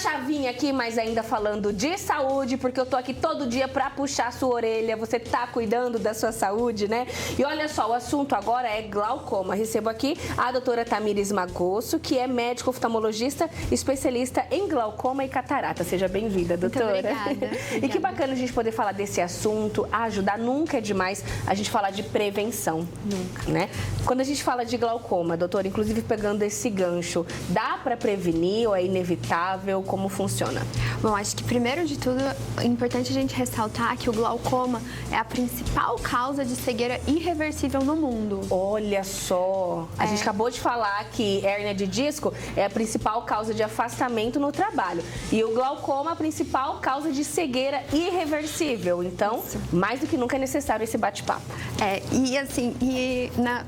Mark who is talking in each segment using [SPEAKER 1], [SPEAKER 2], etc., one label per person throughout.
[SPEAKER 1] chavinha aqui, mas ainda falando de saúde, porque eu tô aqui todo dia pra puxar a sua orelha. Você tá cuidando da sua saúde, né? E olha só, o assunto agora é glaucoma. Recebo aqui a doutora Tamires Magosso, que é médica oftalmologista, especialista em glaucoma e catarata. Seja bem-vinda, doutora.
[SPEAKER 2] Muito obrigada.
[SPEAKER 1] E que bacana a gente poder falar desse assunto, ajudar. Nunca é demais a gente falar de prevenção. Nunca. Né? Quando a gente fala de glaucoma, doutora, inclusive pegando esse gancho, dá pra prevenir ou é inevitável? Como funciona?
[SPEAKER 2] Bom, acho que primeiro de tudo é importante a gente ressaltar que o glaucoma é a principal causa de cegueira irreversível no mundo.
[SPEAKER 1] Olha só, a gente acabou de falar que hérnia de disco é a principal causa de afastamento no trabalho e o glaucoma é a principal causa de cegueira irreversível. Então, mais do que nunca é necessário esse bate-papo.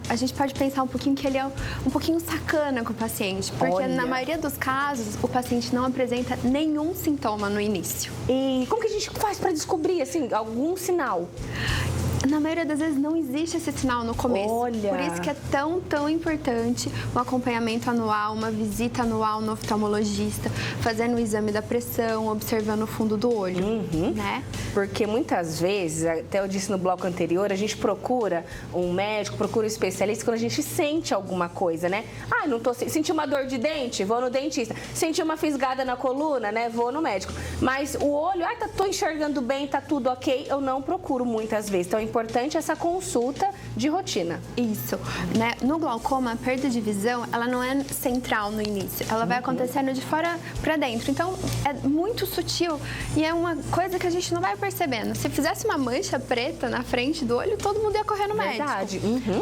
[SPEAKER 2] A gente pode pensar um pouquinho que ele é um pouquinho sacana com o paciente, porque na maioria dos casos o paciente não apresenta nenhum sintoma no início.
[SPEAKER 1] E como que a gente faz para descobrir, assim, algum sinal?
[SPEAKER 2] Na maioria das vezes não existe esse sinal no começo.
[SPEAKER 1] Olha.
[SPEAKER 2] Por isso que é tão importante o acompanhamento anual, uma visita anual no oftalmologista, fazendo o exame da pressão, observando o fundo do olho, né?
[SPEAKER 1] Porque muitas vezes, até eu disse no bloco anterior, a gente procura um médico, procura um especialista quando a gente sente alguma coisa, né? Ah, não tô senti uma dor de dente, vou no dentista. Senti uma fisgada na coluna, né? Vou no médico. Mas o olho, tô enxergando bem, tá tudo ok, eu não procuro muitas vezes. Então é importante essa consulta de rotina.
[SPEAKER 2] Isso, né? No glaucoma, a perda de visão, ela não é central no início, ela vai acontecendo de fora para dentro. Então, é muito sutil e é uma coisa que a gente não vai percebendo. Se fizesse uma mancha preta na frente do olho, todo mundo ia correr no médico.
[SPEAKER 1] Verdade.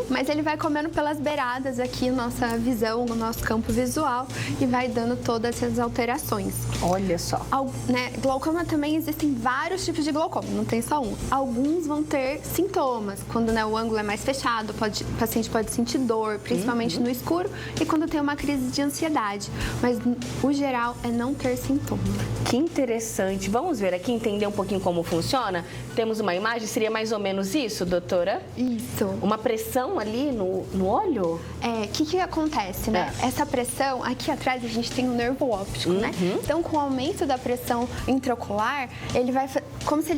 [SPEAKER 2] Mas ele vai comendo pelas beiradas aqui, nossa visão, o nosso campo visual e vai dando todas essas alterações.
[SPEAKER 1] Olha só.
[SPEAKER 2] Glaucoma também existem vários tipos de glaucoma, não tem só um. Alguns vão ter sintomas, quando o ângulo é mais fechado, o paciente pode sentir dor, principalmente no escuro, e quando tem uma crise de ansiedade. Mas o geral é não ter sintoma.
[SPEAKER 1] Que interessante. Vamos ver aqui, entender um pouquinho como funciona? Temos uma imagem, seria mais ou menos isso, doutora?
[SPEAKER 2] Isso.
[SPEAKER 1] Uma pressão ali no olho?
[SPEAKER 2] O que acontece, né? Essa pressão, aqui atrás a gente tem um nervo óptico, né? Então, com o aumento da pressão intraocular, ele vai, como se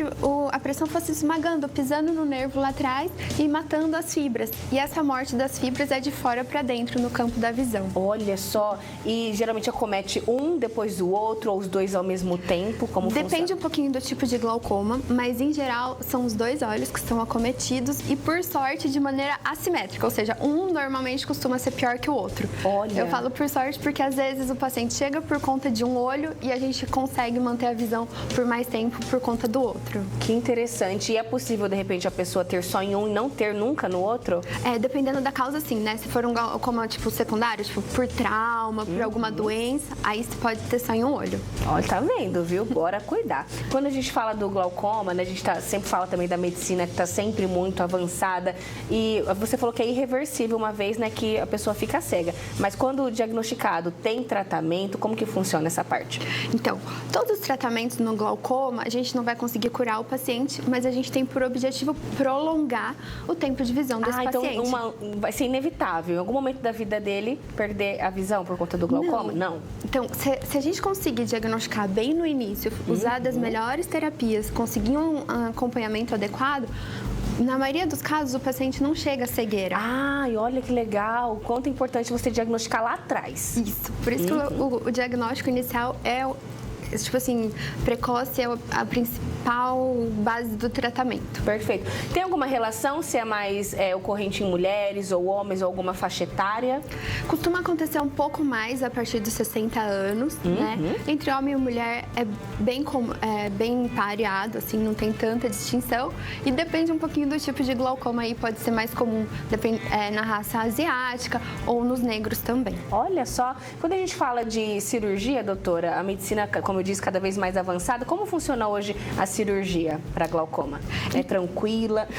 [SPEAKER 2] a pressão fosse esmagando, pisando no nervo lá atrás e matando as fibras. E essa morte das fibras é de fora para dentro, no campo da visão.
[SPEAKER 1] Olha só, e geralmente acomete um depois do outro ou os dois ao mesmo tempo? Como
[SPEAKER 2] Depende
[SPEAKER 1] funciona?
[SPEAKER 2] um pouquinho do tipo de glaucoma, mas em geral são os dois olhos que estão acometidos e por sorte de maneira assimétrica, ou seja, um normalmente costuma ser pior que o outro.
[SPEAKER 1] Olha.
[SPEAKER 2] Eu falo por sorte porque às vezes o paciente chega por conta de um olho e a gente consegue manter a visão por mais tempo por conta do outro.
[SPEAKER 1] Que interessante. E é possível, de repente, a pessoa ter só em um e não ter nunca no outro?
[SPEAKER 2] Dependendo da causa, sim, né? Se for um glaucoma, tipo, secundário, tipo, por trauma, por alguma doença, aí você pode ter só em um olho.
[SPEAKER 1] Olha, tá vendo, viu? Bora cuidar. Quando a gente fala do glaucoma, né, a gente sempre fala também da medicina que tá sempre muito avançada. E você falou que é irreversível uma vez, né, que a pessoa fica cega. Mas quando diagnosticado, tem tratamento? Como que funciona essa parte?
[SPEAKER 2] Então, todos os tratamentos no glaucoma, a gente não vai conseguir curar o paciente, mas a gente tem por objetivo prolongar o tempo de visão desse paciente.
[SPEAKER 1] Então vai ser inevitável, em algum momento da vida dele, perder a visão por conta do glaucoma? Não.
[SPEAKER 2] Então, se a gente conseguir diagnosticar bem no início, usar das melhores terapias, conseguir um acompanhamento adequado, na maioria dos casos, o paciente não chega à cegueira.
[SPEAKER 1] E olha que legal. Quanto é importante você diagnosticar lá atrás.
[SPEAKER 2] Isso. Por isso que o diagnóstico inicial tipo assim, precoce é a principal base do tratamento.
[SPEAKER 1] Perfeito. Tem alguma relação se é mais ocorrente em mulheres ou homens ou alguma faixa etária?
[SPEAKER 2] Costuma acontecer um pouco mais a partir dos 60 anos, né? Entre homem e mulher é bem pareado, assim, não tem tanta distinção. E depende um pouquinho do tipo de glaucoma aí, pode ser mais comum na raça asiática ou nos negros também.
[SPEAKER 1] Olha só, quando a gente fala de cirurgia, doutora, a medicina, como eu disse, cada vez mais avançada, como funciona hoje a cirurgia para glaucoma? É tranquila?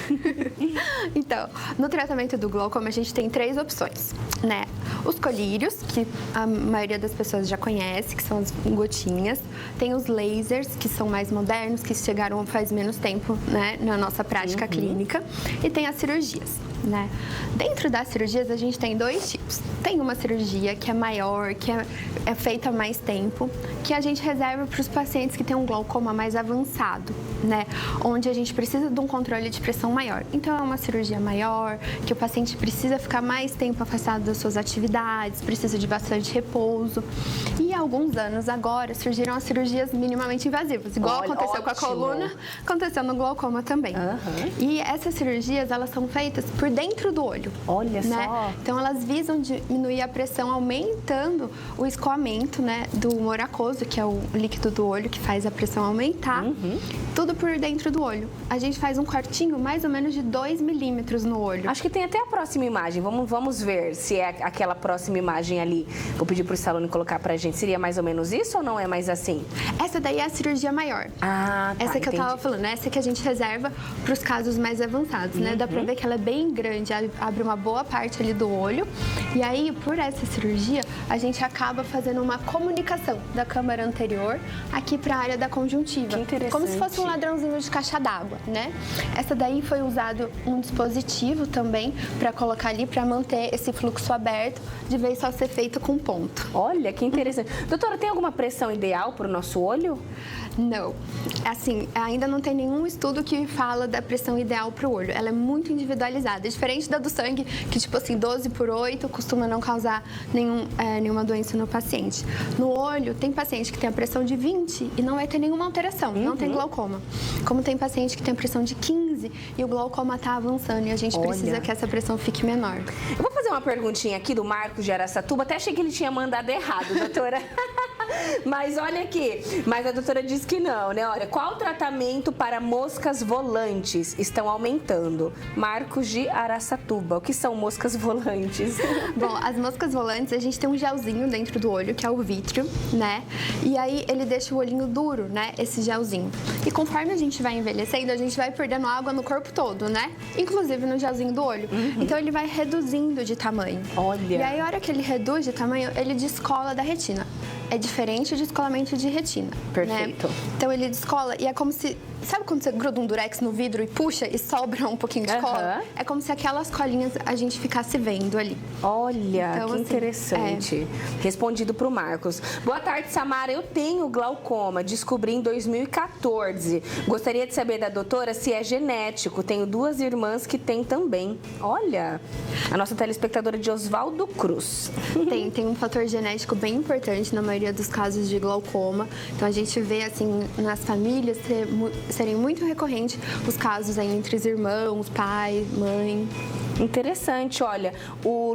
[SPEAKER 2] Então, no tratamento do glaucoma a gente tem 3 opções, né? Os colírios, que a maioria das pessoas já conhece, que são as gotinhas. Tem os lasers, que são mais modernos, que chegaram faz menos tempo, né, na nossa prática clínica. E tem as cirurgias. né? Dentro das cirurgias, a gente tem 2 tipos. Tem uma cirurgia que é maior, que é feita há mais tempo, que a gente reserva para os pacientes que têm um glaucoma mais avançado, né? Onde a gente precisa de um controle de pressão maior. Então, é uma cirurgia maior, que o paciente precisa ficar mais tempo afastado das suas atividades, precisa de bastante repouso. E há alguns anos agora, surgiram as cirurgias minimamente invasivas. Igual aconteceu com a coluna, aconteceu no glaucoma também. E essas cirurgias, elas são feitas por dentro do olho.
[SPEAKER 1] Olha
[SPEAKER 2] né?
[SPEAKER 1] só.
[SPEAKER 2] Então, elas visam diminuir a pressão, aumentando o escoamento, né, do humor aquoso, que é o líquido do olho que faz a pressão aumentar. Tudo por dentro do olho. A gente faz um cortinho mais ou menos de 2 milímetros no olho.
[SPEAKER 1] Acho que tem até a próxima imagem. Vamos ver se é aquela próxima imagem ali. Vou pedir para o Salone colocar pra gente. Seria mais ou menos isso ou não é mais assim?
[SPEAKER 2] Essa daí é a cirurgia maior.
[SPEAKER 1] Ah, tá,
[SPEAKER 2] essa que eu tava falando, essa que a gente reserva para os casos mais avançados, né? Dá pra ver que ela é bem grande, abre uma boa parte ali do olho. E aí, por essa cirurgia, a gente acaba fazendo uma comunicação da câmara anterior aqui para a área da conjuntiva.
[SPEAKER 1] Que interessante.
[SPEAKER 2] Como se fosse um ladrãozinho de caixa d'água, né? Essa daí foi usado um dispositivo também para colocar ali, para manter esse fluxo aberto, de vez só ser feito com ponto.
[SPEAKER 1] Olha, que interessante. Doutora, tem alguma pressão ideal para o nosso olho?
[SPEAKER 2] Não. Assim, ainda não tem nenhum estudo que fala da pressão ideal para o olho. Ela é muito individualizada. É diferente da do sangue, que tipo assim, 12/8 costuma não causar nenhuma doença no paciente. No olho, tem paciente que tem a pressão de 20 e não vai ter nenhuma alteração, não tem glaucoma. Como tem paciente que tem a pressão de 15 e o glaucoma está avançando e a gente precisa que essa pressão fique menor.
[SPEAKER 1] Eu vou fazer uma perguntinha aqui do Marcos de Araçatuba. Até achei que ele tinha mandado errado, doutora. Mas olha aqui, mas a doutora disse que não, né? Olha, qual o tratamento para moscas volantes estão aumentando? Marcos de Araçatuba. O que são moscas volantes?
[SPEAKER 2] Bom, as moscas volantes, a gente tem um gelzinho dentro do olho, que é o vítreo, né? E aí ele deixa o olhinho duro, né? Esse gelzinho. E conforme a gente vai envelhecendo, a gente vai perdendo água no corpo todo, né? Inclusive no gelzinho do olho. Então ele vai reduzindo de tamanho.
[SPEAKER 1] Olha.
[SPEAKER 2] E aí, a hora que ele reduz de tamanho, ele descola da retina. É diferente de descolamento de retina.
[SPEAKER 1] Perfeito.
[SPEAKER 2] Né? Então ele descola e é como se... Sabe quando você gruda um durex no vidro e puxa e sobra um pouquinho de cola? É como se aquelas colinhas a gente ficasse vendo ali.
[SPEAKER 1] Olha,
[SPEAKER 2] então,
[SPEAKER 1] que
[SPEAKER 2] assim,
[SPEAKER 1] interessante. Respondido para o Marcos. Boa tarde, Samara. Eu tenho glaucoma, descobri em 2014. Gostaria de saber da doutora se é genético. Tenho 2 irmãs que têm também. Olha, a nossa telespectadora de Oswaldo Cruz.
[SPEAKER 2] Tem um fator genético bem importante na maioria dos casos de glaucoma. Então a gente vê assim nas famílias serem muito recorrentes os casos aí entre os irmãos, pai, mãe.
[SPEAKER 1] Interessante, olha, o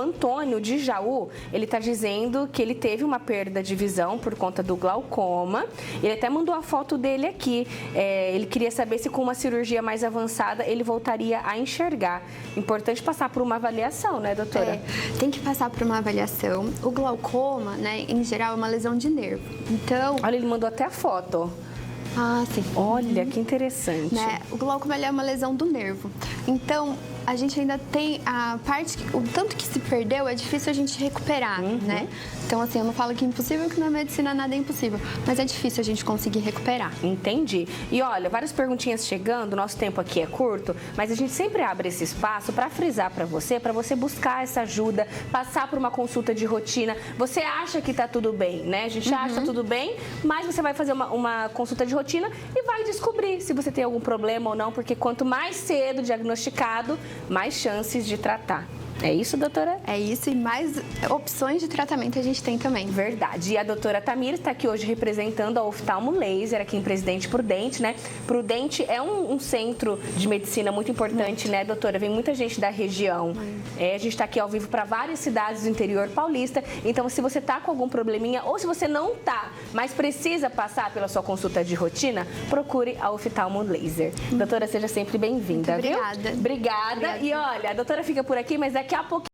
[SPEAKER 1] Antônio de Jaú, ele tá dizendo que ele teve uma perda de visão por conta do glaucoma. Ele até mandou a foto dele aqui. Ele queria saber se com uma cirurgia mais avançada ele voltaria a enxergar. Importante passar por uma avaliação, né, doutora?
[SPEAKER 2] Tem que passar por uma avaliação. O glaucoma, né, em geral, é uma lesão de nervo. Então...
[SPEAKER 1] Olha, ele mandou até a foto.
[SPEAKER 2] Ah, sim.
[SPEAKER 1] Olha, que interessante.
[SPEAKER 2] Né? O glaucoma é uma lesão do nervo. Então, a gente ainda tem a parte, o tanto que se perdeu, é difícil a gente recuperar, né? Então, assim, eu não falo que é impossível, que na medicina nada é impossível, mas é difícil a gente conseguir recuperar.
[SPEAKER 1] Entendi. E olha, várias perguntinhas chegando, nosso tempo aqui é curto, mas a gente sempre abre esse espaço para frisar para você buscar essa ajuda, passar por uma consulta de rotina. Você acha que tá tudo bem, né? A gente acha que tá tudo bem, mas você vai fazer uma consulta de rotina e vai descobrir se você tem algum problema ou não, porque quanto mais cedo diagnosticado, mais chances de tratar. É isso, doutora?
[SPEAKER 2] É isso, e mais opções de tratamento a gente tem também.
[SPEAKER 1] Verdade. E a doutora Tamires está aqui hoje representando a Oftalmo Laser, aqui em Presidente Prudente, né? Prudente é um centro de medicina muito importante, né, doutora? Vem muita gente da região. A gente está aqui ao vivo para várias cidades do interior paulista. Então, se você está com algum probleminha ou se você não está, mas precisa passar pela sua consulta de rotina, procure a Oftalmo Laser. Doutora, seja sempre bem-vinda, viu?
[SPEAKER 2] Obrigada.
[SPEAKER 1] Obrigada. E olha, a doutora fica por aqui, mas daqui a pouco